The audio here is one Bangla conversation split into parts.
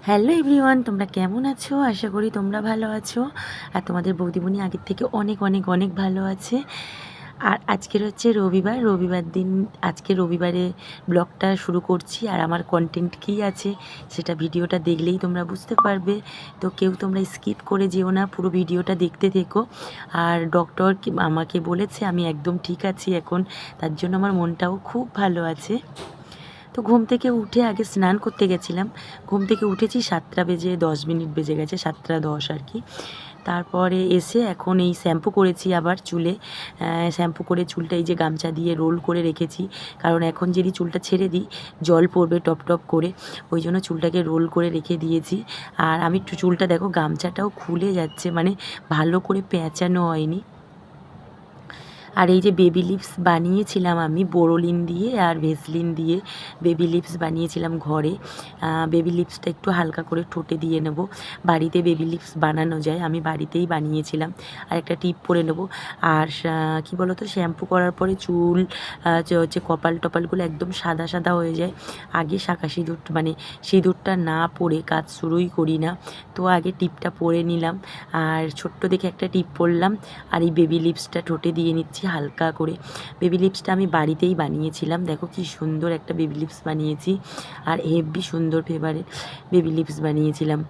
হ্যালো এভরিওয়ান, তোমরা কেমন আছো? আশা করি তোমরা ভালো আছো। আর তোমাদের বৌদিমণি আগের থেকে অনেক অনেক অনেক ভালো আছে। আর আজকের হচ্ছে রবিবার দিন। আজকে রবিবারে ব্লগটা শুরু করছি। আর আমার কন্টেন্ট কী আছে সেটা ভিডিওটা দেখলেই তোমরা বুঝতে পারবে। তো কেউ তোমরা স্কিপ করে যেও না, পুরো ভিডিওটা দেখতে থেকো। আর ডক্টর আমাকে বলেছে আমি একদম ঠিক আছি এখন, তার জন্য আমার মনটাও খুব ভালো আছে। তো ঘুম থেকে উঠে আগে স্নান করতে গেছিলাম। ঘুম থেকে উঠেছি 7:10 বেজে গেছে, 7:10 আর কি। তারপরে এসে এখন এই শ্যাম্পু করেছি আবার চুলে। শ্যাম্পু করে চুলটা এই যে গামছা দিয়ে রোল করে রেখেছি, কারণ এখন যদি চুলটা ছেড়ে দিই জল পড়বে টপ টপ করে, ওই জন্য চুলটাকে রোল করে রেখে দিয়েছি। আর আমি চুলটা দেখো গামছাটাও খুলে যাচ্ছে, মানে ভালো করে পেঁচানো হয়নি। আর এই যে বেবি লিপস বানিয়েছিলাম আমি বোরোলিন দিয়ে আর ভেসলিন দিয়ে বেবি লিপস বানিয়েছিলাম ঘরে। বেবি লিপসটা একটু হালকা করে ঠোঁটে দিয়ে নেব। বাড়িতে বেবি লিপস বানানো যায়, আমি বাড়িতেই বানিয়েছিলাম। আর একটা টিপ পরে নেব। আর কী বলো তো, শ্যাম্পু করার পরে চুল হচ্ছে কপাল টপালগুলো একদম সাদা সাদা হয়ে যায়। আগে শাঁখা সিঁদুর মানে সিঁদুরটা না পরে কাজ শুরুই করি না, তো আগে টিপটা পরে নিলাম। আর ছোট্ট দেখে একটা টিপ পরলাম। আর এই বেবি লিপসটা ঠোঁটে দিয়ে নিচ্ছি হালকা করে। বেবি লিপসটা আমি বাড়িতেই বানিয়েছিলাম, দেখো কি সুন্দর একটা বেবি লিপস বানিয়েছি। আর হেভি সুন্দর ফেভারিট বেবি লিপস বানিয়েছিলাম।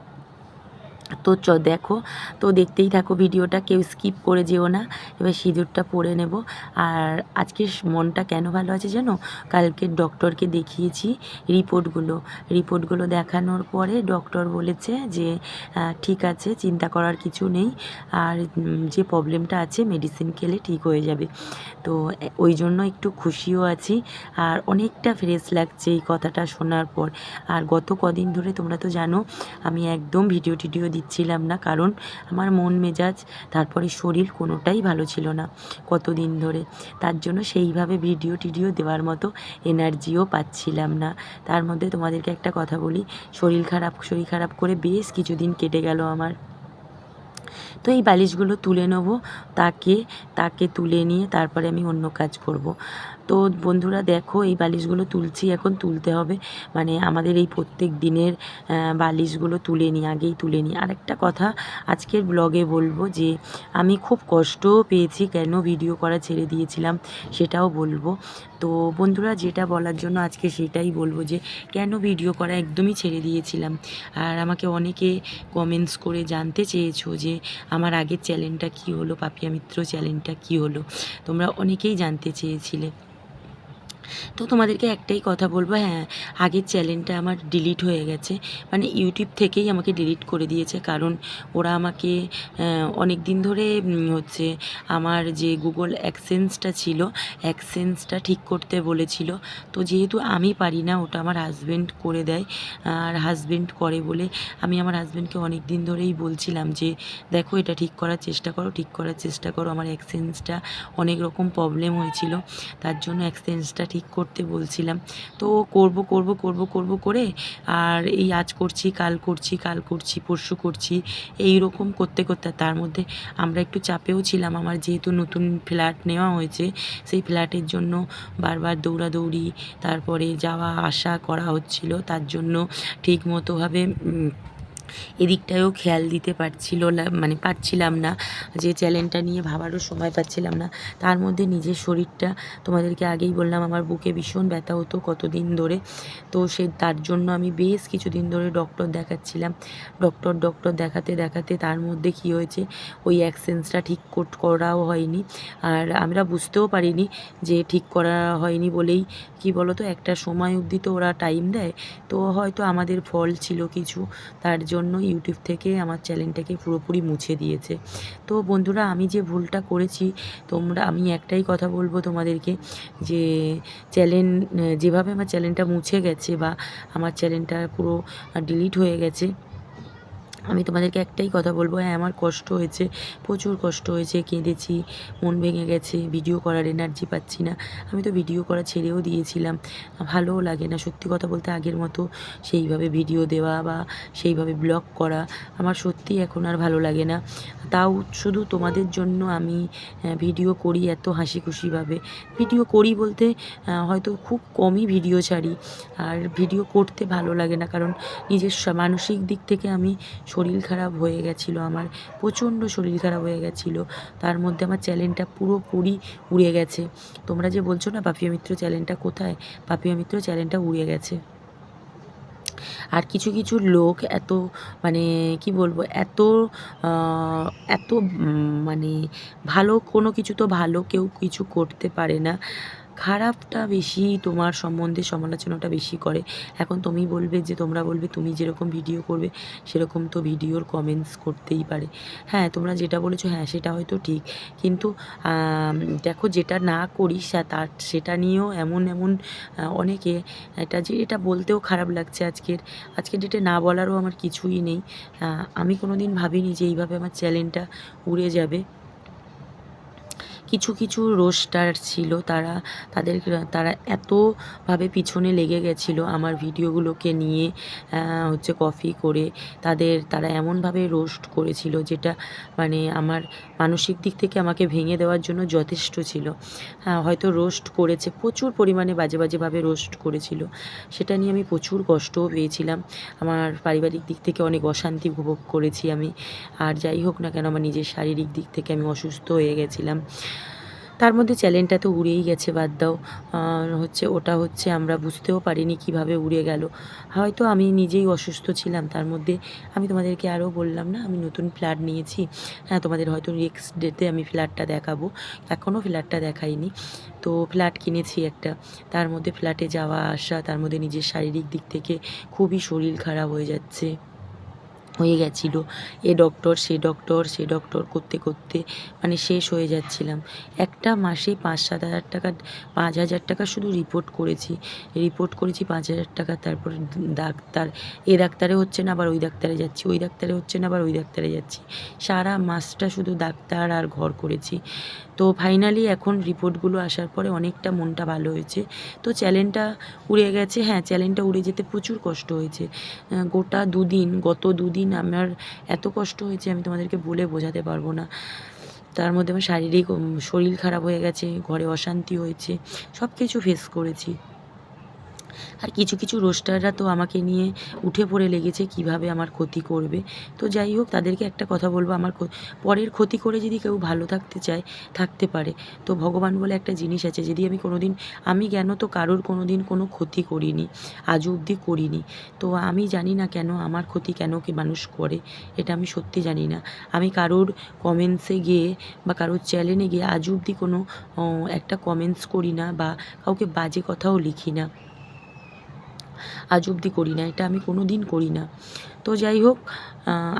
তো দেখো, তো দেখতেই থাকো ভিডিওটা, কেউ স্কিপ করে যেও না। এবার সিঁদুরটা পরে নেব। আর আজকে মনটা কেন ভালো আছে জানো? কালকে ডক্টরকে দেখিয়েছি রিপোর্টগুলো দেখানোর পরে ডক্টর বলেছে যে ঠিক আছে, চিন্তা করার কিছু নেই। আর যে প্রবলেমটা আছে মেডিসিন খেলে ঠিক হয়ে যাবে। তো ওই জন্য একটু খুশিও আছি। আর অনেকটা ফ্রেশ লাগছে এই কথাটা শোনার পর। আর গত কদিন ধরে তোমরা তো জানো আমি একদম ভিডিও টিডিও দিচ্ছিলাম না, কারণ আমার মন মেজাজ তারপরে শরীর কোনোটাই ভালো ছিল না কতদিন ধরে। তার জন্য সেইভাবে ভিডিও টিডিও দেওয়ার মতো এনার্জিও পাচ্ছিলাম না। তার মধ্যে তোমাদেরকে একটা কথা বলি, শরীর খারাপ করে বেশ কিছুদিন কেটে গেল আমার। তো এই বালিশগুলো তুলে নেব, তাকে তুলে নিয়ে তারপরে আমি অন্য কাজ করব। তো বন্ধুরা দেখো, এই বালিশগুলো তুলছি, এখন তুলতে হবে, মানে আমাদের এই প্রত্যেক দিনের বালিশগুলো আগেই তুলে নিই। আরেকটা কথা আজকের ব্লগে বলবো যে আমি খুব কষ্টও পেয়েছি, কেন ভিডিও করা ছেড়ে দিয়েছিলাম সেটাও বলবো। তো বন্ধুরা, যেটা বলার জন্য আজকে সেটাই বলবো যে কেন ভিডিও করা একদমই ছেড়ে দিয়েছিলাম। আর আমাকে অনেকে কমেন্টস করে জানতে চেয়েছো যে আমার আগের চ্যানেলটা কী হলো, পাপিয়া মিত্র চ্যানেলটা কী হলো, তোমরা অনেকেই জানতে চেয়েছিলে। তো তোমাদেরকে একটাই কথা বলবো, হ্যাঁ, আগের চ্যানেলটা আমার ডিলিট হয়ে গেছে, মানে ইউটিউব থেকেই আমাকে ডিলিট করে দিয়েছে। কারণ ওরা আমাকে অনেক দিন ধরে হচ্ছে আমার যে গুগল অ্যাডসেন্সটা ছিল, অ্যাডসেন্সটা ঠিক করতে বলেছিল। তো যেহেতু আমি পারি না, ওটা আমার হাজব্যান্ড করে দেয়। আর হাজব্যান্ড করে বলে আমি আমার হাজব্যান্ডকে অনেক দিন ধরেই বলছিলাম যে দেখো, এটা ঠিক করার চেষ্টা করো। আমার অ্যাডসেন্সটা অনেক রকম প্রবলেম হয়েছিল, তার জন্য অ্যাডসেন্সটা ঠিক করতে বলছিলাম। তো করব করে আর এই আজ করছি, কাল করছি, পরশু করছি, এই রকম করতে তার মধ্যে আমরা একটু চাপেও ছিলাম। আমার যেহেতু নতুন ফ্ল্যাট নেওয়া হয়েছে, সেই ফ্ল্যাটের জন্য বারবার দৌড়াদৌড়ি, তারপরে যাওয়া আসা করা হচ্ছিল, তার জন্য ঠিকমতোভাবে এদিকটায়ও খেয়াল দিতে পারছিলাম না, যে চ্যানেলটা নিয়ে ভাবারও সময় পাচ্ছিলাম না। তার মধ্যে নিজের শরীরটা, তোমাদেরকে আগেই বললাম আমার বুকে ভীষণ ব্যথা হতো কতদিন ধরে। তো তার জন্য আমি বেশ কিছুদিন ধরে ডক্টর দেখাচ্ছিলাম। ডক্টর দেখাতে তার মধ্যে কী হয়েছে, ওই অ্যাক্সেন্সটা ঠিক করাও হয়নি। আর আমরা বুঝতেও পারিনি যে ঠিক করা হয়নি বলেই, কি বলো তো, একটা সময় অবধি তো ওরা টাইম দেয়, তো হয়তো আমাদের ফল ছিল কিছু, তার জন্য ইউটিউব থেকে আমার চ্যানেলটাকে পুরোপুরি মুছে দিয়েছে। তো বন্ধুরা, আমি যে ভুলটা করেছি, আমি একটাই কথা বলবো তোমাদেরকে, যে যেভাবে আমার চ্যানেলটা মুছে গেছে বা আমার চ্যানেলটা পুরো ডিলিট হয়ে গেছে, আমি তোমাদেরকে একটাই কথা বলবো, হ্যাঁ আমার কষ্ট হয়েছে, প্রচুর কষ্ট হয়েছে, কেঁদেছি, মন ভেঙে গেছে, ভিডিও করার এনার্জি পাচ্ছি না। আমি তো ভিডিও করা ছেড়েও দিয়েছিলাম, ভালোও লাগে না সত্যি কথা বলতে আগের মতো সেইভাবে ভিডিও দেওয়া বা সেইভাবে ব্লগ করা আমার সত্যিই এখন আর ভালো লাগে না। তাও শুধু তোমাদের জন্য আমি ভিডিও করি এত হাসি খুশিভাবে। ভিডিও করি বলতে হয়তো খুব কমই ভিডিও ছাড়ি, আর ভিডিও করতে ভালো লাগে না, কারণ নিজের মানসিক দিক থেকে আমি শরীর খারাপ হয়ে গেছিলো, আমার প্রচণ্ড শরীর খারাপ হয়ে গেছিলো। তার মধ্যে আমার চ্যানেলটা পুরোপুরি উড়ে গেছে। তোমরা যে বলছো না পাপিয়া মিত্র চ্যানেলটা কোথায়, পাপিয়া মিত্র চ্যানেলটা উড়ে গেছে। আর কিছু কিছু লোক এত মানে কি বলবো, এত এত মানে ভালো কোনো কিছু তো ভালো কেউ কিছু করতে পারে না, খারাপটা বেশি তোমার সম্বন্ধে সমালোচনাটা বেশি করে। এখন তুমি বলবে যে তোমরা বলবে তুমি যেরকম ভিডিও করবে সেরকম তো ভিডিওর কমেন্টস করতেই পারে। হ্যাঁ তোমরা যেটা বলেছো হ্যাঁ সেটা হয়তো ঠিক, কিন্তু দেখো যেটা না করি তার সেটা নিয়েও এমন এমন অনেকে, এটা বলতেও খারাপ লাগছে, আজকের ডেটে না বলারও আমার কিছুই নেই। আমি কোনো দিন ভাবিনি যে এইভাবে আমার চ্যানেলটা উড়ে যাবে। কিছু কিছু রোস্টার ছিল, তারা এতভাবে পিছনে লেগে গেছিলো আমার ভিডিওগুলোকে নিয়ে, হচ্ছে কপি করে তারা এমনভাবে রোস্ট করেছিল যেটা মানে আমার মানসিক দিক থেকে আমাকে ভেঙে দেওয়ার জন্য যথেষ্ট ছিল। হয়তো রোস্ট করেছে, প্রচুর পরিমাণে বাজে বাজেভাবে রোস্ট করেছিল, সেটা নিয়ে আমি প্রচুর কষ্টও পেয়েছিলাম। আমার পারিবারিক দিক থেকে অনেক অশান্তি উপভোগ করেছি আমি। আর যাই হোক না কেন আমার নিজের শারীরিক দিক থেকে আমি অসুস্থ হয়ে গেছিলাম। তার মধ্যে চ্যানেলটা তো উড়েই গেছে, বাদ দাও। ওটা হচ্ছে আমরা বুঝতেও পারিনি কিভাবে উড়ে গেল। হয়তো আমি নিজেই অসুস্থ ছিলাম, তার মধ্যে আমি তোমাদেরকে আরও বললাম না আমি নতুন ফ্ল্যাট নিয়েছি। হ্যাঁ তোমাদের হয়তো নেক্সট ডেতে আমি ফ্ল্যাটটা দেখাবো, এখনও ফ্ল্যাটটা দেখাইনি। তো ফ্ল্যাট কিনেছি একটা, তার মধ্যে ফ্ল্যাটে যাওয়া আসা, তার মধ্যে নিজের শারীরিক দিক থেকে খুবই শরীর খারাপ হয়ে গেছিলো। সে ডক্টর করতে করতে মানে শেষ হয়ে যাচ্ছিলাম। একটা মাসে 5,000 টাকা শুধু রিপোর্ট করেছি 5,000 টাকা। তারপরে ডাক্তার, এ ডাক্তারে হচ্ছে না আবার ওই ডাক্তারে যাচ্ছি, ওই ডাক্তারে হচ্ছে না আবার ওই ডাক্তারে যাচ্ছি, সারা মাসটা শুধু ডাক্তার আর ঘর করেছি। তো ফাইনালি এখন রিপোর্টগুলো আসার পরে অনেকটা মনটা ভালো হয়েছে। তো চ্যানেলটা উড়ে গেছে, হ্যাঁ চ্যানেলটা উড়ে যেতে প্রচুর কষ্ট হয়েছে। গত দুদিন আমার এত কষ্ট হয়েছে আমি তোমাদেরকে বলে বোঝাতে পারবো না। তার মধ্যে আমার শারীরিক শরীর খারাপ হয়ে গেছে, ঘরে অশান্তি হয়েছে, সব কিছু ফেস করেছি। আর কিছু কিছু রোস্টাররা তো আমাকে নিয়ে উঠে পড়ে লেগেছে কিভাবে আমার ক্ষতি করবে। তো যাই হোক তাদেরকে একটা কথা বলবো, আমার পরের ক্ষতি করে যদি কেউ ভালো থাকতে চায় থাকতে পারে। তো ভগবান বলে একটা জিনিস আছে, যদি আমি জ্ঞান তো কারোর কোনো দিন কোনো ক্ষতি করিনি, আজও অবধি করিনি। তো আমি জানি না কেন আমার ক্ষতি কেন কি মানুষ করে, এটা আমি সত্যি জানি না। আমি কারোর কমেন্টসে গিয়ে বা কারোর চ্যানেলে গিয়ে আজও অবধি কোনো একটা কমেন্টস করি না বা কাউকে বাজে কথাও লিখি না, আজ অবধি করি না, এটা আমি কোনো দিন করি না। তো যাই হোক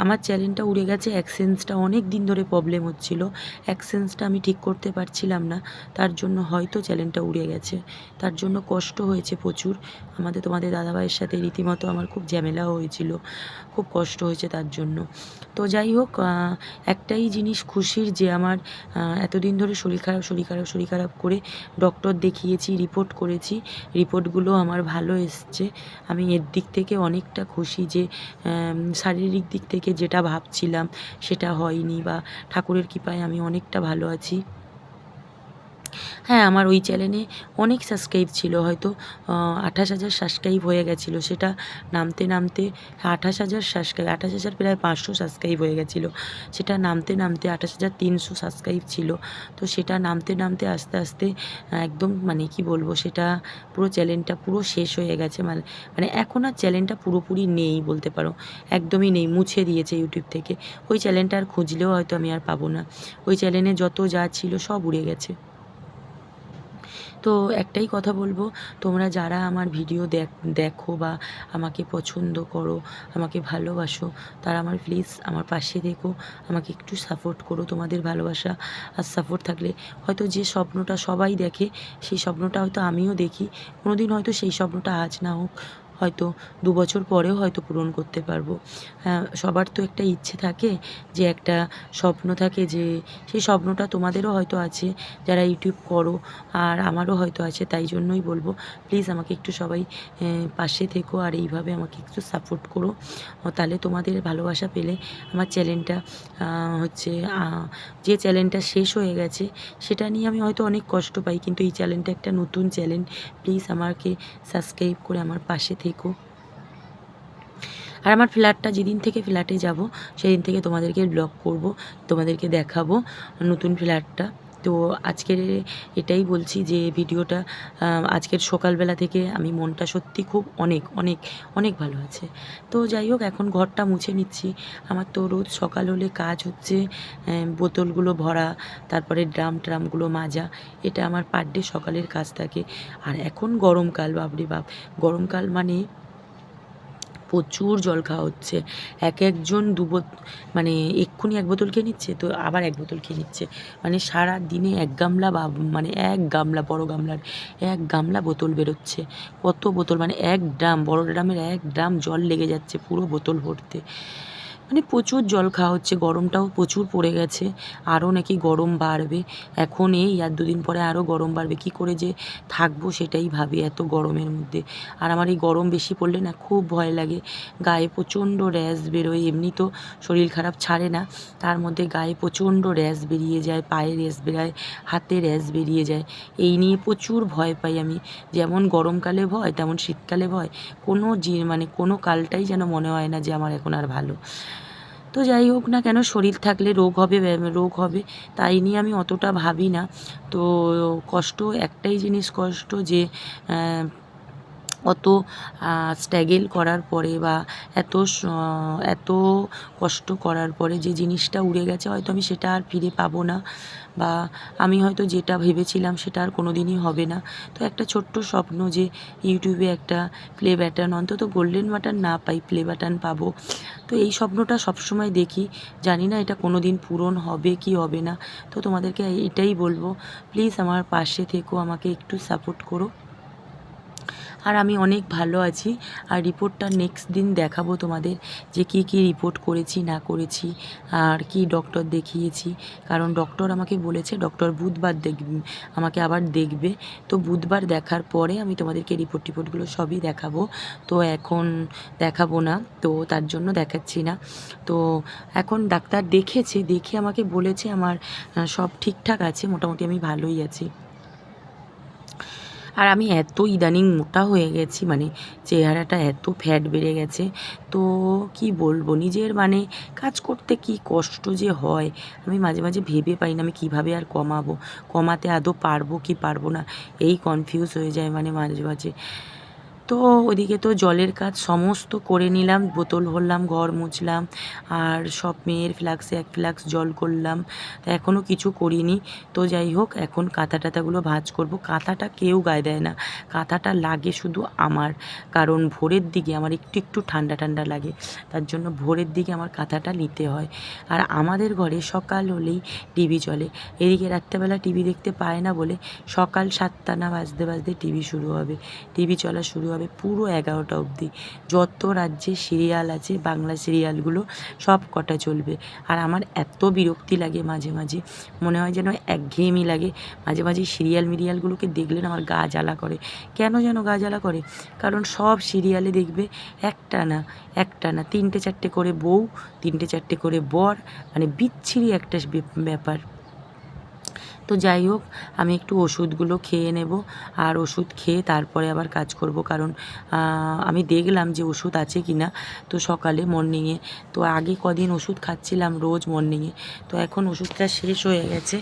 আমার চ্যানেলটা উড়ে গেছে, অ্যাক্সেসটা অনেক দিন ধরে প্রবলেম হচ্ছিলো, অ্যাক্সেসটা আমি ঠিক করতে পারছিলাম না, তার জন্য হয়তো চ্যানেলটা উড়ে গেছে। তার জন্য কষ্ট হয়েছে প্রচুর, তোমাদের দাদাভাইয়ের সাথে রীতিমতো আমার খুব ঝামেলাও হয়েছিল, খুব কষ্ট হয়েছে তার জন্য। তো যাই হোক একটাই জিনিস খুশির যে আমার এতদিন ধরে শরীর খারাপ করে ডক্টর দেখিয়েছি, রিপোর্ট করেছি, রিপোর্টগুলো আমার ভালো এসছে। আমি এর দিক থেকে অনেকটা খুশি যে শারীরিক দিক থেকে যেটা ভাবছিলাম সেটা হয়নি, বা ঠাকুরের কৃপায় আমি অনেকটা ভালো আছি। হ্যাঁ আমার ওই চ্যানেলে অনেক সাবস্ক্রাইব ছিল, হয়তো 28,000 সাবস্ক্রাইব হয়ে গেছিলো, সেটা নামতে 28,000 প্রায় 500 সাবস্ক্রাইব হয়ে গেছিলো, সেটা নামতে 28,300 সাবস্ক্রাইব ছিল। তো সেটা নামতে আস্তে আস্তে একদম মানে কি বলবো, সেটা পুরো চ্যানেলটা পুরো শেষ হয়ে গেছে, মানে এখন আর চ্যানেলটা পুরোপুরি নেই বলতে পারো, একদমই নেই, মুছে দিয়েছে ইউটিউব থেকে। ওই চ্যানেলটা আর খুঁজলেও হয়তো আমি আর পাবো না, ওই চ্যানেলে যত যা ছিল সব উড়ে গেছে। তো একটাই কথা বলবো, তোমরা যারা আমার ভিডিও দেখো বা আমাকে পছন্দ করো, আমাকে ভালোবাসো, তারা প্লিজ আমার পাশে থেকো, আমাকে একটু সাপোর্ট করো। তোমাদের ভালোবাসা আর সাপোর্ট থাকলে হয়তো যে স্বপ্নটা সবাই দেখে সেই স্বপ্নটা হয়তো আমিও দেখি, কোনো দিন হয়তো সেই স্বপ্নটা আজ না হোক, হয়তো 2 বছর পরেও হয়তো পূরণ করতে পারবো। সবার তো একটা ইচ্ছে থাকে, যে একটা স্বপ্ন থাকে, যে সেই স্বপ্নটা তোমাদেরও হয়তো আছে যারা ইউটিউব করো, আর আমারও হয়তো আছে। তাই জন্যই বলবো, প্লিজ আমাকে একটু সবাই পাশে থেকো আর এইভাবে আমাকে একটু সাপোর্ট করো। তাহলে তোমাদের ভালোবাসা পেলে আমার চ্যানেলটা হচ্ছে যে চ্যানেলটা শেষ হয়ে গেছে সেটা নিয়ে আমি হয়তো অনেক কষ্ট পাই, কিন্তু এই চ্যানেলটা একটা নতুন চ্যানেল। প্লিজ আমাকে সাবস্ক্রাইব করে আমার পাশে থেকো। আর আমার ফ্ল্যাটটা, যেদিন থেকে ফ্ল্যাটে যাব সেদিন থেকে তোমাদেরকে ব্লগ করব, তোমাদেরকে দেখাবো নতুন ফ্ল্যাটটা। তো আজকের এটাই বলছি যে ভিডিওটা আজকের সকালবেলা থেকে আমি মনটা সত্যি খুব অনেক অনেক অনেক ভালো আছে। তো যাই হোক, এখন ঘরটা মুছে নিচ্ছি। আমার তো রোজ সকাল হলে কাজ হচ্ছে বোতলগুলো ভরা, তারপরে ট্রামগুলো মাজা, এটা আমার পার ডে সকালের কাজ থাকে। আর এখন গরমকাল, বাপরে বাপ, গরমকাল মানে প্রচুর জল খাওয়া হচ্ছে। একজন মানে এক্ষুনি 1 বোতল খেয়ে নিচ্ছে, তো আবার 1 বোতল খেয়ে নিচ্ছে। মানে সারা দিনে 1 গামলা, বা মানে 1 গামলা, বড় গামলার 1 গামলা বোতল বেরোচ্ছে। কত বোতল, মানে 1 ড্রাম, বড় ড্রামের 1 ড্রাম জল লেগে যাচ্ছে পুরো বোতল ভরতে। মানে প্রচুর জল খাওয়া হচ্ছে। গরমটাও প্রচুর পড়ে গেছে, আরও নাকি গরম বাড়বে। এখন এই আর 2 দিন পরে আরও গরম বাড়বে। কী করে যে থাকবো সেটাই ভাবি এত গরমের মধ্যে। আর আমার এই গরম বেশি পড়লে না খুব ভয় লাগে, গায়ে প্রচণ্ড র্যাশ বেরোয়। এমনি তো শরীর খারাপ ছাড়ে না, তার মধ্যে গায়ে প্রচণ্ড র্যাশ বেরিয়ে যায়, পায়ে র্যাশ বেরোয়, হাতে র্যাশ বেরিয়ে যায়। এই নিয়ে প্রচুর ভয় পাই আমি। যেমন গরমকালে ভয়, তেমন শীতকালে ভয়। মানে কোনো কালটাই যেন মনে হয় না যে আমার এখন আর ভালো। তো যাই হোক না কেন, শরীর থাকলে রোগ হবে, তাই নিয়ে আমি অতটা ভাবি না। তো কষ্ট, একটাই জিনিস কষ্ট, যে অত স্ট্রাগল করার পরে বা এত কষ্ট করার পরে যে জিনিসটা উড়ে গেছে, হয়তো আমি সেটা আর ফিরে পাবো না, বা আমি হয়তো যেটা ভেবেছিলাম সেটা আর কোনো দিনই হবে না। তো একটা ছোট্ট স্বপ্ন, যে ইউটিউবে একটা প্লে বাটন, অন্তত গোল্ডেন বাটন না পাই, প্লে বাটন পাবো। তো এই স্বপ্নটা সবসময় দেখি, জানি না এটা কোনো দিন পূরণ হবে কি হবে না। তো তোমাদেরকে এটাই বলবো, প্লিজ আমার পাশে থেকো, আমাকে একটু সাপোর্ট করো। আর আমি অনেক ভালো আছি। আর রিপোর্টটা নেক্সট দিন দেখাবো তোমাদের, যে কী কী রিপোর্ট করেছি না করেছি, আর কি ডক্টর দেখিয়েছি। কারণ ডক্টর আমাকে বলেছে ডক্টর বুধবার আমাকে আবার দেখবে। তো বুধবার দেখার পরে আমি তোমাদেরকে রিপোর্টগুলো সবই দেখাবো। তো এখন দেখাবো না, তো তার জন্য দেখাচ্ছি না। তো এখন ডাক্তার দেখে আমাকে বলেছে আমার সব ঠিকঠাক আছে, মোটামুটি আমি ভালোই আছি। আর আমি এত ইদানিং মোটা হয়ে গেছি, মানে চেহারাটা এত ফ্যাট বেড়ে গেছে, তো কি বলবো, নিজের মানে কাজ করতে কি কষ্ট যে হয়, আমি মাঝে মাঝে ভেবে পাই না আমি কীভাবে আর কমাতে আদৌ পারবো কি পারবো না, এই কনফিউজ হয়ে যায় মানে মাঝে মাঝে। তো ওদিকে তো জলের কাজ সমস্ত করে নিলাম, বোতল ভরলাম, ঘর মুছলাম, আর সব মেয়ের ফ্লাক্সে 1 ফ্লাক্স জল করলাম। তা এখনও কিছু করিনি। তো যাই হোক, এখন কাঁথা টাথাগুলো ভাঁজ করব। কাঁথাটা কেউ গায়ে দেয় না, কাঁথাটা লাগে শুধু আমার, কারণ ভোরের দিকে আমার একটু একটু ঠান্ডা ঠান্ডা লাগে, তার জন্য ভোরের দিকে আমার কাঁথাটা নিতে হয়। আর আমাদের ঘরে সকাল হলেই টিভি চলে, এদিকে রাত্রেবেলা টিভি দেখতে পায় না বলে সকাল 7টা না বাজতে বাজতে টিভি চলা শুরু হবে পুরো 11টা অবধি। যত রাজ্যে সিরিয়াল আছে, বাংলা সিরিয়ালগুলো সব কটা চলবে। আর আমার এত বিরক্তি লাগে মাঝে মাঝে, মনে হয় যেন একঘেয়েমি লাগে। মাঝে মাঝে মিরিয়ালগুলোকে দেখলে না আমার গা জ্বালা করে। কেন যেন গা জ্বালা করে, কারণ সব সিরিয়ালে দেখবে একটা না 3টে 4টে করে বউ, 3টে 4টে করে বর, মানে বিচ্ছিরি একটা ব্যাপার। তো যাই হোক, আমি একটু ওষুধগুলো খেয়ে নেব, আর ওষুধ খেয়ে তারপরে আবার কাজ করব। কারণ আমি দেখলাম যে ওষুধ আছে কি না, তো সকালে মর্নিংয়ে, তো আগে কদিন ওষুধ খাচ্ছিলাম রোজ মর্নিংয়ে, তো এখন ওষুধটা শেষ হয়ে গেছে।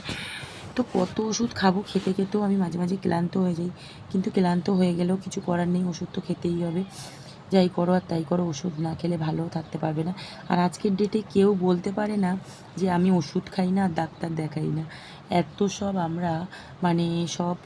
তো কত ওষুধ খাবো, খেতে খেতেও আমি মাঝে মাঝে ক্লান্ত হয়ে যাই, কিন্তু ক্লান্ত হয়ে গেলেও কিছু করার নেই, ওষুধ তো খেতেই হবে। যাই করো আর তাই করো, ওষুধ না খেলে ভালোও থাকতে পারবে না। আর আজকের ডেটে কেউ বলতে পারে না যে আমি ওষুধ খাই না আর ডাক্তার দেখাই না, এত সব আমরা মানে সব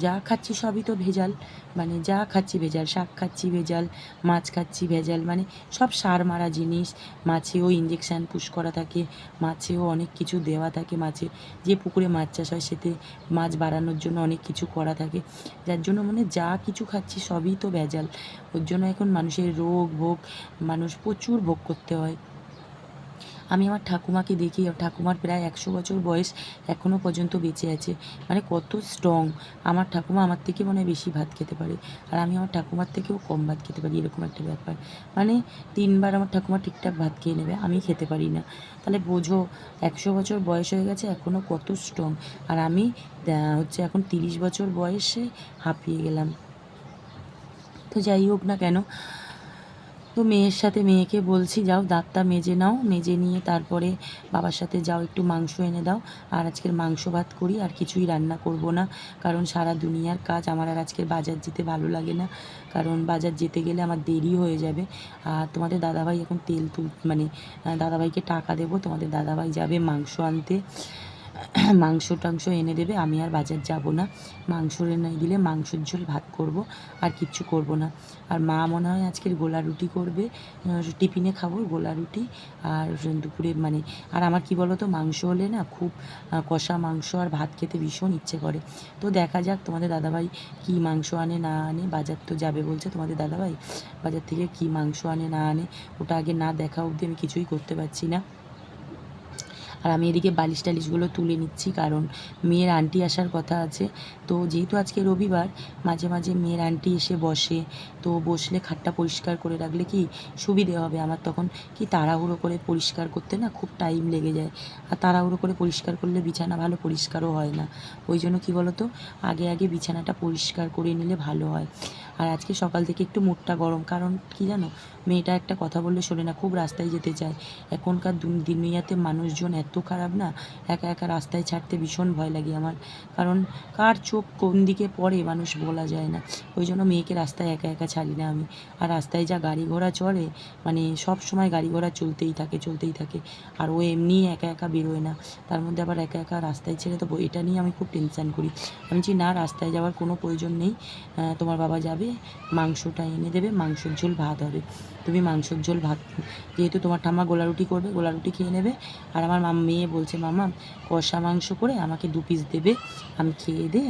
যা খাচ্ছি সবই তো ভেজাল, মানে যা খাচ্ছি ভেজাল, শাক খাচ্ছি ভেজাল, মাছ খাচ্ছি ভেজাল, মানে সব সার মারা জিনিস। মাছেও ইঞ্জেকশান পুশ করা থাকে, মাছেও অনেক কিছু দেওয়া থাকে, মাছে যে পুকুরে মাছ চাষ হয় সেতে মাছ বাড়ানোর জন্য অনেক কিছু করা থাকে, যার জন্য মানে যা কিছু খাচ্ছি সবই তো ভেজাল। ওর জন্য এখন মানুষের রোগ ভোগ মানুষ প্রচুর ভোগ করতে হয়। আমি আমার ঠাকুমাকে দেখি, ঠাকুমার প্রায় 100 বছর বয়স, এখনও পর্যন্ত বেঁচে আছে, মানে কত স্ট্রং। আমার ঠাকুমা আমার থেকে মনে হয় বেশি ভাত খেতে পারে, আর আমি আমার ঠাকুমার থেকেও কম ভাত খেতে পারি, এরকম একটা ব্যাপার। মানে 3বার আমার ঠাকুমা ঠিকঠাক ভাত খেয়ে নেবে, আমি খেতে পারি না। তাহলে বোঝো 100 বছর বয়স হয়ে গেছে, এখনও কত স্ট্রং। আর আমি হচ্ছে এখন 30 বছর বয়সে হাঁপিয়ে গেলাম। তো যাই হোক না কেন, তো মেয়েকে বলছি যাও দাঁতটা মেজে নাও, মেজে নিয়ে তারপরে বাবার সাথে যাও একটু মাংস এনে দাও। আর আজকের মাংস ভাত করি, আর কিছুই রান্না করব না, কারণ সারা দুনিয়ার কাজ আমার, আর আজকের বাজার যেতে ভালো লাগে না, কারণ বাজার যেতে গেলে আমার দেরি হয়ে যাবে। আর তোমাদের দাদাভাই এখন মানে দাদাভাইকে টাকা দেবো, তোমাদের দাদাভাই যাবে মাংস আনতে, মাংস টাংস এনে দেবে, আমি আর বাজার যাব না। মাংস এনে দিলে মাংসের ঝোল ভাত করব, আর কিচ্ছু করব না। আর মা মনে হয় আজকের গোলা রুটি করবে, টিফিনে খাবো গোলা রুটি। আর দুপুরে মানে, আর আমার কি বলো তো, মাংস হলে না খুব কষা মাংস আর ভাত খেতে ভীষণ ইচ্ছে করে। তো দেখা যাক তোমাদের দাদাভাই কী মাংস আনে না আনে, বাজার তো যাবে বলছে তোমাদের দাদাভাই, বাজার থেকে কী মাংস আনে না আনে ওটা আগে না দেখা অবধি আমি কিছুই করতে পারছি না। আর আমি এদিকে বালিশ টালিশগুলো তুলে নিচ্ছি, কারণ মেয়ের আন্টি আসার কথা আছে। তো যেহেতু আজকে রবিবার, মাঝে মাঝে মেয়ের আন্টি এসে বসে, তো বসলে খাটটা পরিষ্কার করে রাখলে কি সুবিধে হবে আমার, তখন কি তাড়াহুড়ো করে পরিষ্কার করতে না খুব টাইম লেগে যায়, আর তাড়াহুড়ো করে পরিষ্কার করলে বিছানা ভালো পরিষ্কারও হয় না। ওই জন্য কী বলো তো, আগে আগে বিছানাটা পরিষ্কার করে নিলে ভালো হয়। আর আজকে সকাল থেকে একটু মুডটা গরম, কারণ কি জানো, মেয়েটা একটা কথা বললে শোনে না, খুব রাস্তায় যেতে চায়। এখনকার দুনিয়াতে মানুষজন এত খারাপ না, একা একা রাস্তায় ছাড়তে ভীষণ ভয় লাগে আমার, কারণ কার চোখ কোন দিকে পড়ে মানুষ বলা যায় না। ওই জন্য মেয়েকে রাস্তায় একা একা ছাড়ি না আমি। আর রাস্তায় যা গাড়ি ঘোড়া চলে, মানে সব সময় গাড়ি ঘোড়া চলতেই থাকে, আর ও এমনি একা একা বেরোয় না, তার মধ্যে আবার একা একা রাস্তায় ছেড়ে দেবো, এটা নিয়ে আমি খুব টেনশান করি। আমি বলছি না, রাস্তায় যাওয়ার কোনো প্রয়োজন নেই, তোমার বাবা যাবে, মাংসটা এনে দেবে, মাংসের ঝোল ভাত হবে, তুমি মাংসের ঝোল ভাত, যেহেতু তোমার ঠাম্মা গোলা রুটি করবে, গোলা রুটি খেয়ে নেবে। আর আমার মেয়ে বলছে মামা কষা মাংস করে আমাকে 2 পিস দেবে, আমি খেয়ে দে,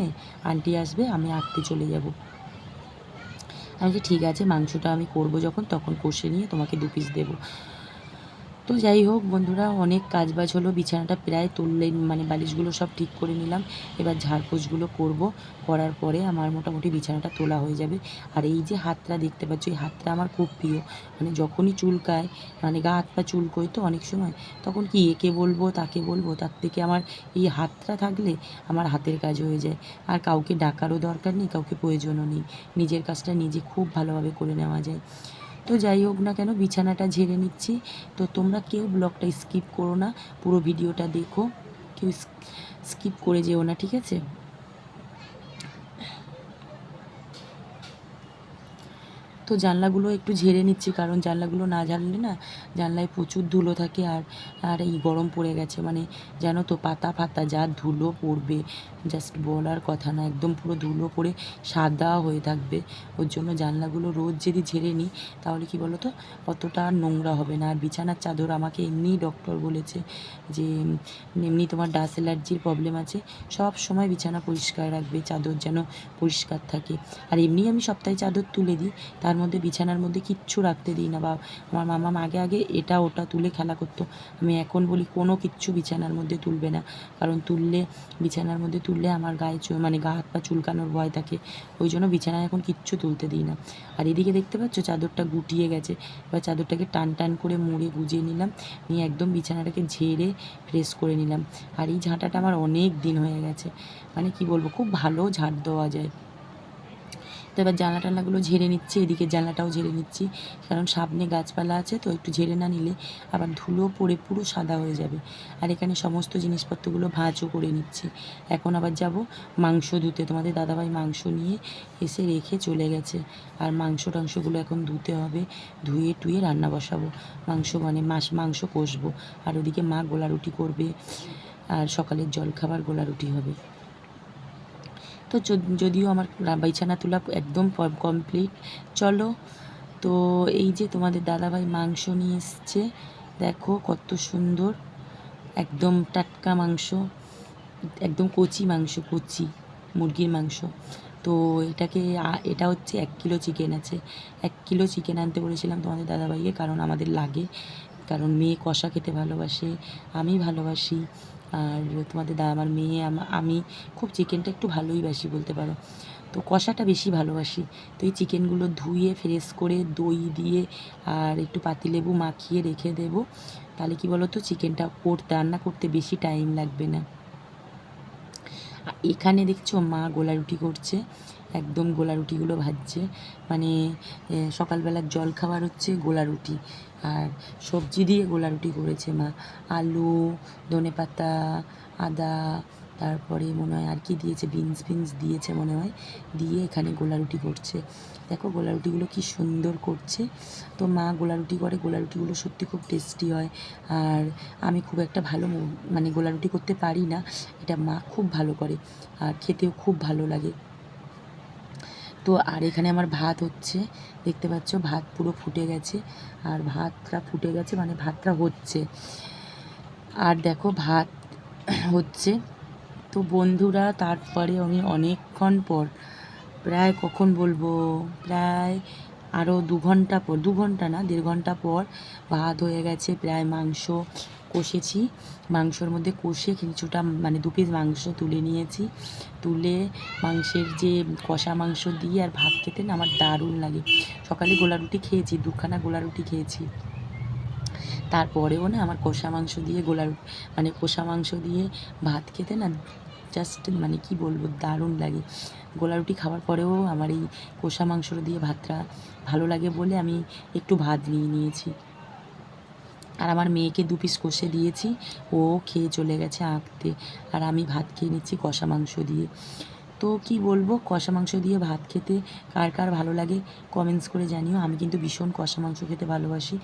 আন্টি আসবে, আমি আঁকতে চলে যাব। আমি বলছি ঠিক আছে, মাংসটা আমি করবো যখন, তখন কষে নিয়ে তোমাকে 2 পিস দেবো। তো যাই হোক বন্ধুরা, অনেক কাজবাজ হলো, বিছানাটা প্রায় তুললেই, মানে বালিশগুলো সব ঠিক করে নিলাম, এবার ঝাড়পোছগুলো করব, করার পরে আমার মোটামুটি বিছানাটা তোলা হয়ে যাবে। আর এই যে হাতটা দেখতে পাচ্ছ, এই হাতটা আমার খুব প্রিয়, মানে যখনই চুলকায়, মানে গা হাত পা চুলকোয় তো অনেক সময়, তখন কি একে বলবো তাকে বলবো, তার থেকে আমার এই হাতটা থাকলে আমার হাতের কাজ হয়ে যায়, আর কাউকে ডাকারও দরকার নেই, কাউকে প্রয়োজনও নেই, নিজের কাজটা নিজে খুব ভালোভাবে করে নেওয়া যায়। তো যাই হোক না কেন, বিছানাটা ঝেড়ে নিচ্ছি। তো তোমরা কেউ ব্লগটা স্কিপ করো না, পুরো ভিডিওটা দেখো, কেউ স্কিপ করে যেও না, ঠিক আছে? তো জানলাগুলো একটু ঝেড়ে নিচ্ছি, কারণ জানলাগুলো না ঝাড়লে না জানলায় প্রচুর ধুলো থাকে, আর আর এই গরম পড়ে গেছে, মানে জানো তো পাতা ফাতা যা ধুলো পড়বে, জাস্ট বলার কথা না, একদম পুরো ধুলো পড়ে সাদা হয়ে থাকবে। ওর জন্য জানলাগুলো রোজ যদি ঝেড়ে নিই, তাহলে কি বলো তো, অতটা আর নোংরা হবে না। আর বিছানার চাদর আমাকে এমনিই ডক্টর বলেছে যে এমনি তোমার ডাস্ট অ্যালার্জির প্রবলেম আছে, সব সময় বিছানা পরিষ্কার রাখবে, চাদর যেন পরিষ্কার থাকে। আর এমনি আমি সপ্তাহে চাদর তুলে দিই, তার মধ্যে বিছানার মধ্যে কিচ্ছু রাখতে দিই না। বা আমার মামা আগে আগে এটা ওটা তুলে খেলা করতো, আমি এখন বলি কোনো কিচ্ছু বিছানার মধ্যে তুলবে না, কারণ বিছানার মধ্যে তুললে আমার গায়ে মানে গা হাত পা চুলকানোর ভয় থাকে, ওই জন্য বিছানায় এখন কিচ্ছু তুলতে দিই না। আর এদিকে দেখতে পাচ্ছ চাদরটা গুটিয়ে গেছে, এবার চাদরটাকে টান টান করে মুড়ে গুজিয়ে নিলাম, নিয়ে একদম বিছানাটাকে ঝেড়ে ফ্রেশ করে নিলাম। আর এই ঝাঁটাটা আমার অনেক দিন হয়ে গেছে, মানে কি বলবো, খুব ভালো ঝাড় দেওয়া যায়। তো এবার জানলা টানলাগুলো ঝেড়ে নিচ্ছি, এদিকে জানলাটাও ঝেড়ে নিচ্ছি, কারণ সামনে গাছপালা আছে, তো একটু ঝেড়ে না নিলে আবার ধুলো পড়ে পুরো সাদা হয়ে যাবে। আর এখানে সমস্ত জিনিসপত্রগুলো ভাঁজও করে নিচ্ছি। এখন আবার যাব মাংস ধুতে, তোমাদের দাদাভাই মাংস নিয়ে এসে রেখে চলে গেছে, আর মাংস টাংসগুলো এখন ধুতে হবে, ধুয়ে টুয়ে রান্না বসাবো, মাংস মানে মাংস কষবো। আর ওদিকে মা গোলা রুটি করবে, আর সকালের জলখাবার গোলা রুটি হবে। তো যদিও আমার বিছানা তোলা একদম কমপ্লিট। চলো, তো এই যে তোমাদের দাদাভাই মাংস নিয়ে এসছে, দেখো কত সুন্দর, একদম টাটকা মাংস, একদম কচি মাংস, কচি মুরগির মাংস। তো এটা হচ্ছে 1 কিলো চিকেন আছে। 1 কিলো চিকেন আনতে বলেছিলাম তোমাদের দাদাভাইকে, কারণ আমাদের লাগে, কারণ মেয়ে কষা খেতে ভালোবাসে, আমি ভালোবাসি। আর তোমাদের আমার মেয়ে আমি খুব চিকেনটা একটু ভালোই বাসি বলতে পারো, তো কষাটা বেশি ভালোবাসি। তো এই চিকেনগুলো ধুয়ে ফ্রেশ করে দই দিয়ে আর একটু পাতিলেবু মাখিয়ে রেখে দেবো। তাহলে কি বলো তো, চিকেনটা রান্না করতে বেশি টাইম লাগবে না। এখানে দেখছো মা গোলা রুটি করছে, একদম গোলা রুটিগুলো ভাজছে, মানে সকালবেলার জল খাবার হচ্ছে গোলা রুটি। আর সবজি দিয়ে গোলা রুটি করেছে মা, আলু, ধনেপাতা, আদা, তারপরে মনে হয় আর কি দিয়েছে, বিনস দিয়েছে মনে হয়, দিয়ে এখানে গোলা রুটি করছে। দেখো গোলা রুটিগুলো কি সুন্দর করছে। তো মা গোলা রুটি করে, গোলা রুটিগুলো সত্যি খুব টেস্টি হয়। আর আমি খুব একটা ভালো মানে গোলা রুটি করতে পারি না, এটা মা খুব ভালো করে আর খেতেও খুব ভালো লাগে। তো আর এখানে আমার ভাত হচ্ছে, দেখতে পাচ্ছ ভাত পুরো ফুটে গেছে, আর ভাতটা ফুটে গেছে মানে ভাতটা হচ্ছে। আর দেখো ভাত হচ্ছে। তো বন্ধুরা, তারপরে আমি অনেকক্ষণ পর, প্রায় কখন বলবো, প্রায় আরও 2 ঘন্টা পর, 2 ঘন্টা না 1.5 ঘন্টা পর ভাত হয়ে গেছে। প্রায় মাংস কষেছি, মাংসর মধ্যে কষে কিছুটা মানে 2 পিস মাংস তুলে নিয়েছি। তুলে মাংসের যে কষা মাংস দিয়ে আর ভাত খেতে না আমার দারুণ লাগে। সকালে গোলা রুটি খেয়েছি, 2খানা গোলা রুটি খেয়েছি, তারপরেও না আমার কষা মাংস দিয়ে মানে কষা মাংস দিয়ে ভাত খেতে না জাস্ট মানে কি বলবো, দারুণ লাগে। গোলা রুটি খাওয়ার পরেও আমার এই কষা মাংস দিয়ে ভাতটা ভালো লাগে বলে আমি একটু ভাত নিয়ে নিয়েছি। আর আমার মেয়েকে 2 পিস কষে দিয়েছি, ও খেয়ে চলে গেছে আঁকতে, আর আমি ভাত খেয়ে নিচ্ছি কষা মাংস দিয়ে। তো কি বলবো, কষা মাংস দিয়ে ভাত খেতে কার কার ভালো লাগে কমেন্টস করে জানিও। আমি কিন্তু ভীষণ কষা মাংস খেতে ভালোবাসি,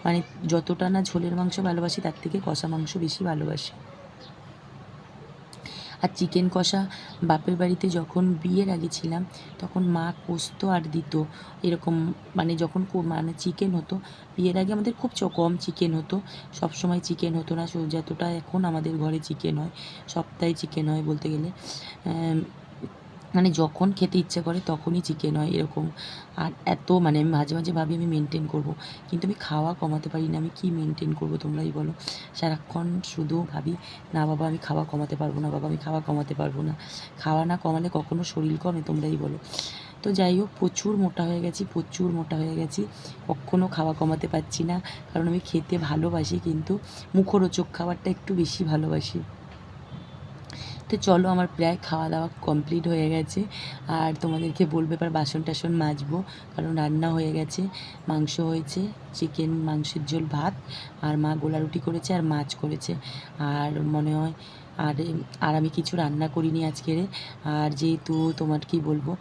মানে যতটা না ঝোলের মাংস ভালোবাসি তার থেকে কষা মাংস বেশি ভালোবাসি। আর চিকেন কষা বাপের বাড়িতে যখন বিয়ের আগে ছিলাম তখন মা কষতো আর দিত এরকম, মানে যখন মানে চিকেন হতো, বিয়ের আগে আমাদের খুব কম চিকেন হতো, সব সময় চিকেন হতো না, যতটা এখন আমাদের ঘরে চিকেন হয়, সপ্তাহে চিকেন হয় বলতে গেলে, মানে যখন খেতে ইচ্ছে করে তখনই চিকেন হয় এরকম। আর এত মানে আমি মাঝে মাঝে ভাবি আমি মেনটেন করব, কিন্তু আমি খাওয়া কমাতে পারি না, আমি কি মেনটেন করব তোমরাই বলো। সারাক্ষণ শুধু ভাবি না বাবা আমি খাওয়া কমাতে পারবো না, বাবা আমি খাওয়া কমাতে পারবো না। খাওয়া না কমালে কখনো শরীর কমে, তোমরাই বলো। তো যাই হোক, প্রচুর মোটা হয়ে গেছি, প্রচুর মোটা হয়ে গেছি, কখনও খাওয়া কমাতে পারছি না, কারণ আমি খেতে ভালোবাসি কিন্তু মুখরোচক খাবারটা একটু বেশি ভালোবাসি। তো চলো, আমার প্রায় খাওয়া দাওয়া কমপ্লিট হয়ে গেছে, আর তোমাদেরকে বলবো এবার বাসন টাসন মাজবো, কারণ রান্না হয়ে গেছে, মাংস হয়েছে, চিকেন মাংসের ঝোল, ভাত, আর মা গোলা রুটি করেছে আর মাছ করেছে, আর মনে হয় আর আর আমি কিছু রান্না করিনি আজকের। আর যেহেতু তোমার কি বলবো,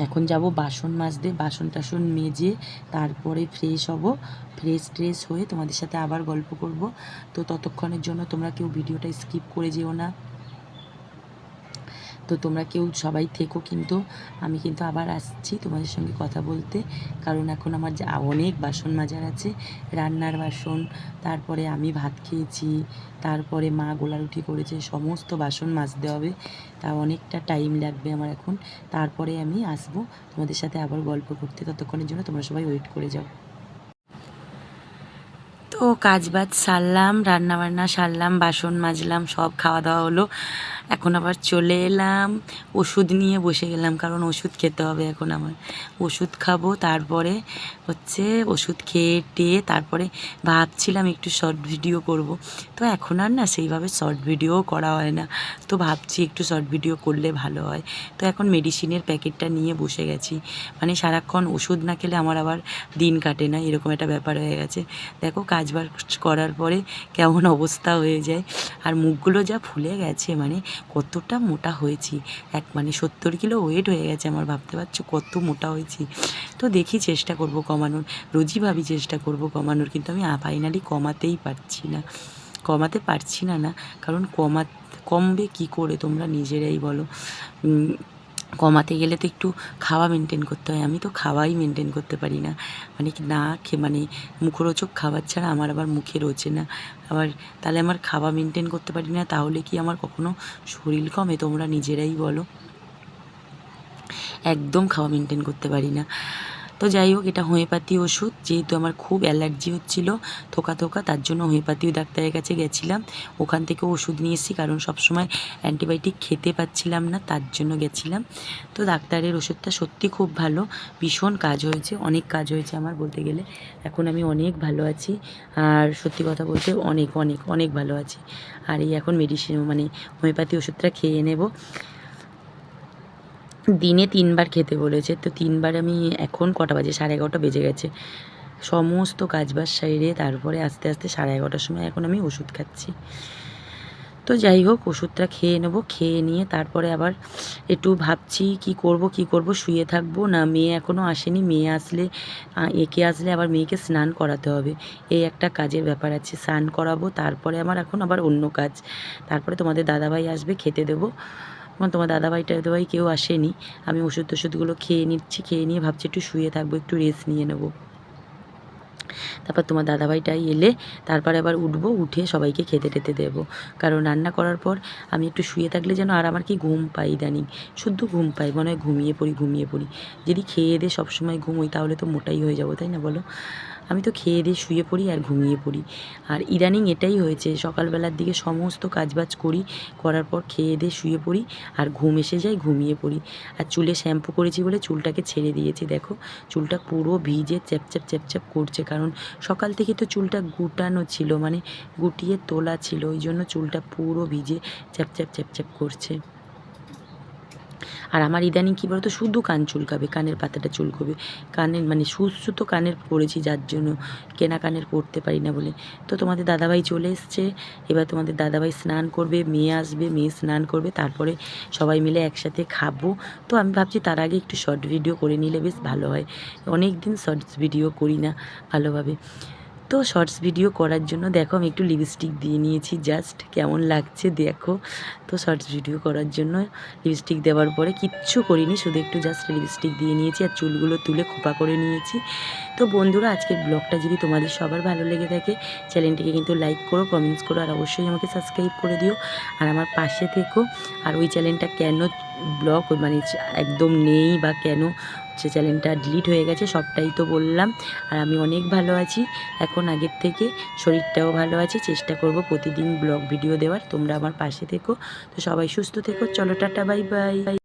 এখন যাব বাসন মাজতে, বাসন টাসন মেজে তারপরে ফ্রেশ হব, ফ্রেশ হয়ে তোমাদের সাথে আবার গল্প করব। তো ততক্ষণের জন্য তোমরা কেউ ভিডিওটা স্কিপ করে যেও না, তো তোমরা কেউ সবাই থেকো, কিন্তু আমি কিন্তু আবার আসছি তোমাদের সঙ্গে কথা বলতে, কারণ এখন আমার যা অনেক বাসন মাজার আছে, রান্নার বাসন, তারপরে আমি ভাত খেয়েছি, তারপরে মা গোলা রুটি করেছে, সমস্ত বাসন মাজতে হবে, তা অনেকটা টাইম লাগবে আমার এখন। তারপরে আমি আসবো তোমাদের সাথে আবার গল্প করতে, ততক্ষণের জন্য তোমরা সবাই ওয়েট করে যাও। তো কাজ বাজ সারলাম, রান্নাবান্না সারলাম, বাসন মাজলাম, সব খাওয়া দাওয়া হলো, এখন আবার চলে এলাম, ওষুধ নিয়ে বসে গেলাম, কারণ ওষুধ খেতে হবে এখন আমার, ওষুধ খাবো, তারপরে হচ্ছে ওষুধ খেয়ে তারপরে ভাবছিলাম একটু শর্ট ভিডিও করব, তো এখন আর না সেইভাবে শর্ট ভিডিও করা হয় না, তো ভাবছি একটু শর্ট ভিডিও করলে ভালো হয়। তো এখন মেডিসিনের প্যাকেটটা নিয়ে বসে গেছি, মানে সারাক্ষণ ওষুধ না খেলে আমার আবার দিন কাটে না, এরকম একটা ব্যাপার হয়ে গেছে। দেখো কাজবাজ করার পরে কেমন অবস্থা হয়ে যায়, আর মুখগুলো যা ফুলে গেছে, মানে কতটা মোটা হয়েছি, মানে 70 কিলো ওয়েট হয়ে গেছে আমার, ভাবতে পারছো কত মোটা হয়েছি। তো দেখি চেষ্টা করব কমানোর, রোজই ভাবি চেষ্টা করব কমানোর, কিন্তু আমি ফাইনালি কমাতেই পারছি না, কমাতে পারছি না, কারণ কমবে কি করে তোমরা নিজেরাই বলো। কমাতে গেলে তো একটু খাওয়া মেনটেন করতে হয়, আমি তো খাওয়াই মেনটেন করতে পারি না, মানে না মানে মুখরোচক খাবার ছাড়া আমার আবার মুখে রোচে না। আবার তাহলে আমার খাওয়া মেনটেন করতে পারি না, তাহলে কি আমার কখনো শরীর কমে? তোমরা নিজেরাই বলো। একদম খাওয়া মেনটেন করতে পারি না। তো যাই হোক, এটা হোমিওপ্যাথি ওষুধ, যেহেতু আমার খুব অ্যালার্জি হচ্ছিলো থোকা তার জন্য হোমিওপ্যাথি ডাক্তারের কাছে গেছিলাম, ওখান থেকে ওষুধ নিয়ে এসেছি, কারণ সবসময় অ্যান্টিবায়োটিক খেতে পাচ্ছিলাম না, তার জন্য গেছিলাম। তো ডাক্তারের ওষুধটা সত্যি খুব ভালো, ভীষণ কাজ হয়েছে, অনেক কাজ হয়েছে আমার বলতে গেলে। এখন আমি অনেক ভালো আছি, আর সত্যি কথা বলতে অনেক অনেক অনেক ভালো আছি। আর এই এখন মেডিসিন মানে হোমিওপ্যাথি ওষুধটা খেয়ে নেব। দিনে 3 বার খেতে বলেছে, তো 3 বার আমি এখন কটা বাজে, 11:30 বেজে গেছে, সমস্ত কাজবাজ সারিয়ে তারপরে আস্তে আস্তে 11:30টার সময় এখন আমি ওষুধ খাচ্ছি। তো যাই হোক, ওষুধটা খেয়ে নেবো, খেয়ে নিয়ে তারপরে আবার একটু ভাবছি কি করব, শুয়ে থাকবো না মেয়ে এখনও আসেনি, মেয়ে আসলে একে আসলে আবার মেয়েকে স্নান করাতে হবে, এই একটা কাজের ব্যাপার আছে, স্নান করাবো, তারপরে আমার এখন আবার অন্য কাজ, তারপরে তোমাদের দাদাভাই আসবে, খেতে দেবো। তোমার দাদাভাই কেউ আসেনি, আমি ওষুধগুলো খেয়ে নিচ্ছি, খেয়ে নিয়ে ভাবছি একটু শুয়ে থাকবো, একটু রেস্ট নিয়ে নেবো। তারপর তোমার দাদাভাইটাই এলে তারপরে আবার উঠবো, উঠে সবাইকে খেতে টেতে দেবো, কারণ রান্না করার পর আমি একটু শুয়ে থাকলে যেন আর আমার কি ঘুম পাই, ইদানিং শুদ্ধ ঘুম পাই, মনে হয় ঘুমিয়ে পড়ি। যদি খেয়ে দিয়ে সবসময় ঘুমোই তাহলে তো মোটাই হয়ে যাবো, তাই না বলো? আমি তো খেয়ে দিয়ে শুয়ে পড়ি আর ঘুমিয়ে পড়ি, আর ইদানিং এটাই হয়েছে, সকালবেলার দিকে সমস্ত কাজবাজ করার পর খেয়ে দিয়ে শুয়ে পড়ি আর ঘুম এসে যায়, ঘুমিয়ে পড়ি। আর চুলে শ্যাম্পু করেছি বলে চুলটাকে ছেড়ে দিয়েছি, দেখো চুলটা পুরো ভিজে চ্যাপচ্যাপ করছে, কারণ সকাল থেকে তো চুলটা গুটানো ছিল, মানে গুটিয়ে তোলা ছিল, ওই জন্য চুলটা পুরো ভিজে চ্যাপচ্যাপ করছে। আর আমার ইদানিং কী বলতো, শুধু কান চুলকাবে, কানের পাতাটা চুলকবে, কানের মানে সুস্থ কানের পরেছি, যার জন্য কেনা কানের পরতে পারি না বলে। তো তোমাদের দাদাভাই চলে এসছে, এবার তোমাদের দাদাভাই স্নান করবে, মেয়ে আসবে, মেয়ে স্নান করবে, তারপরে সবাই মিলে একসাথে খাবো। তো আমি ভাবছি তার আগে একটু শর্ট ভিডিও করে নিলে বেশ ভালো হয়, অনেক দিন শর্টস ভিডিও করি না ভালোভাবে। তো শর্টস ভিডিও করার জন্য দেখো আমি একটু লিপস্টিক দিয়ে নিয়েছি, জাস্ট কেমন লাগছে দেখো। তো শর্টস ভিডিও করার জন্য লিপস্টিক দেওয়ার পরে কিচ্ছু করিনি, শুধু একটু জাস্ট লিপস্টিক দিয়ে নিয়েছি আর চুলগুলো তুলে খোপা করে নিয়েছি। তো বন্ধুরা, আজকের ব্লগটা যদি তোমাদের সবার ভালো লেগে থাকে, চ্যানেলটিকে কিন্তু লাইক করো, কমেন্টস করো, আর অবশ্যই আমাকে সাবস্ক্রাইব করে দিও, আর আমার পাশে থেকো। আর ওই চ্যানেলটা কেন ব্লগ মানে একদম নেই বা কেন সে চ্যানেলটা ডিলিট হয়ে গেছে সবটাই তো বললাম। আর আমি অনেক ভালো আছি এখন আগের থেকে, শরীরটাও ভালো আছে, চেষ্টা করব প্রতিদিন ব্লগ ভিডিও দেওয়ার। তোমরা আমার পাশে থেকো, তো সবাই সুস্থ থেকো, চলো টাটা, বাই বাই।